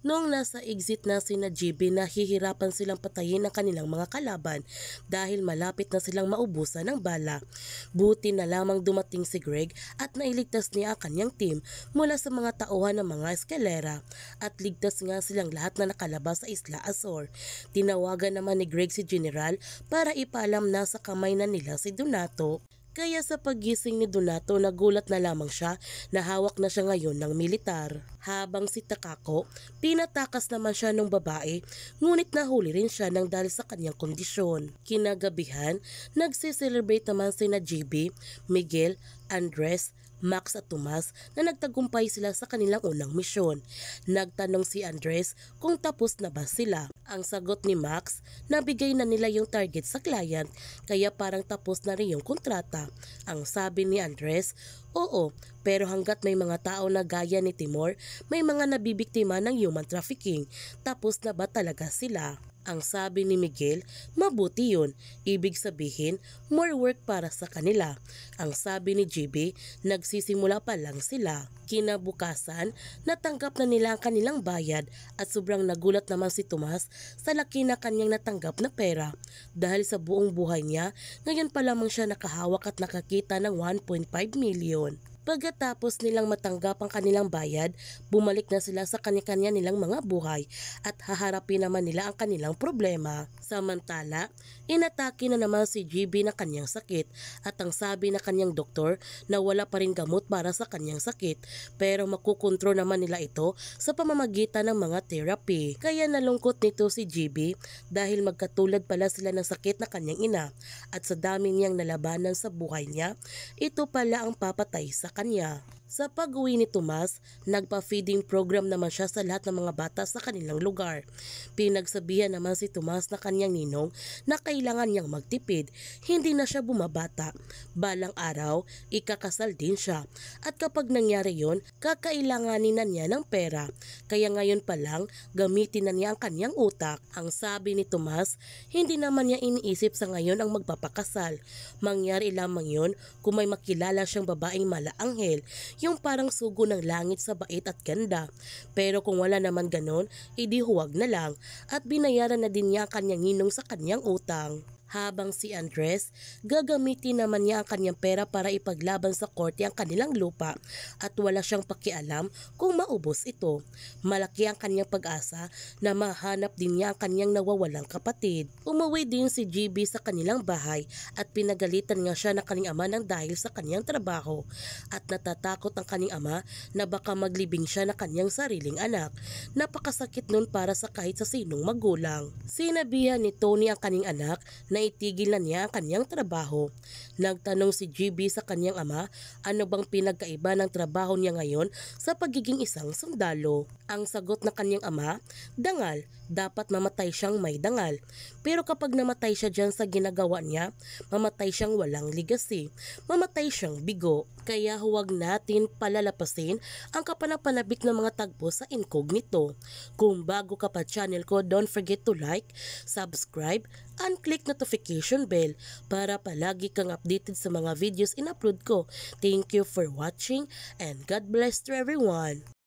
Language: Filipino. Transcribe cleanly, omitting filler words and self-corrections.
Noong nasa exit na sina GB, nahihirapan silang patayin ang kanilang mga kalaban dahil malapit na silang maubusan ng bala. Buti na lamang dumating si Greg at nailigtas niya ang kanyang team mula sa mga tauhan ng mga eskalera at ligtas nga silang lahat na nakalabas sa Isla Azor. Tinawagan naman ni Greg si General para ipaalam na sa kamay na nila si Donato. Kaya sa paggising ni Donato, nagulat na lamang siya na hawak na siya ngayon ng militar. Habang si Takako, pinatakas naman siya ng babae, ngunit nahuli rin siya ng dahil sa kanyang kondisyon. Kinagabihan, nagse-celebrate naman sina GB, Miguel, Andres, Max at Tomas na nagtagumpay sila sa kanilang unang misyon. Nagtanong si Andres kung tapos na ba sila. Ang sagot ni Max, nabigay na nila yung target sa client kaya parang tapos na rin yung kontrata. Ang sabi ni Andres, oo, pero hanggat may mga tao na gaya ni Timor, may mga nabibiktima ng human trafficking. Tapos na ba talaga sila? Ang sabi ni Miguel, mabuti yun. Ibig sabihin, more work para sa kanila. Ang sabi ni GB, nagsisimula pa lang sila. Kinabukasan, natanggap na nila ang kanilang bayad at sobrang nagulat naman si Tomas sa laki na kanyang natanggap na pera. Dahil sa buong buhay niya, ngayon pa lamang siya nakahawak at nakakita ng 1.5 million. Pagkatapos nilang matanggap ang kanilang bayad, bumalik na sila sa kanya-kanya nilang mga buhay at haharapin naman nila ang kanilang problema. Samantala, inatake na naman si GB na kanyang sakit at ang sabi na kanyang doktor na wala pa rin gamot para sa kanyang sakit pero makukontrol naman nila ito sa pamamagitan ng mga therapy. Kaya nalungkot nito si GB dahil magkatulad pala sila ng sakit na kanyang ina at sa dami niyang nalabanan sa buhay niya, ito pala ang papatay sa kanya. Sa pag-uwi ni Tomas, nagpa-feeding program naman siya sa lahat ng mga bata sa kanilang lugar. Pinagsabihan naman si Tomas na kanyang ninong na kailangan niyang magtipid, hindi na siya bumabata. Balang araw, ikakasal din siya. At kapag nangyari yon, kakailanganin na niya ng pera. Kaya ngayon pa lang, gamitin na niya ang kanyang utak. Ang sabi ni Tomas, hindi naman niya iniisip sa ngayon ang magpapakasal. Mangyari lamang yon kung may makilala siyang babaeng malaanghel, yung parang sugo ng langit sa bait at ganda. Pero kung wala naman ganon, edi huwag na lang at binayaran na din niya ang kanyang ninong sa kanyang utang. Habang si Andres, gagamitin naman niya ang kanyang pera para ipaglaban sa korte ang kanilang lupa at wala siyang pakialam kung maubos ito. Malaki ang kanyang pag-asa na mahanap din niya ang kanyang nawawalang kapatid. Umuwi din si GB sa kanilang bahay at pinagalitan nga siya ng kanyang ama ng dahil sa kanyang trabaho at natatakot ang kanyang ama na baka maglibing siya ng kanyang sariling anak. Napakasakit nun para sa kahit sa sinong magulang. Sinabihan ni Tony ang kanyang anak na itigil na niya ang kanyang trabaho. Nagtanong si GB sa kanyang ama ano bang pinagkaiba ng trabaho niya ngayon sa pagiging isang sundalo. Ang sagot ng kanyang ama, dangal, dapat mamatay siyang may dangal. Pero kapag namatay siya dyan sa ginagawa niya, mamatay siyang walang legacy, mamatay siyang bigo. Kaya huwag natin palalapasin ang kapanapanabik ng mga tagpo sa incognito. Kung bago ka pa channel ko, don't forget to like, subscribe, and click notification bell para palagi kang updated sa mga videos in-upload ko. Thank you for watching and God bless to everyone.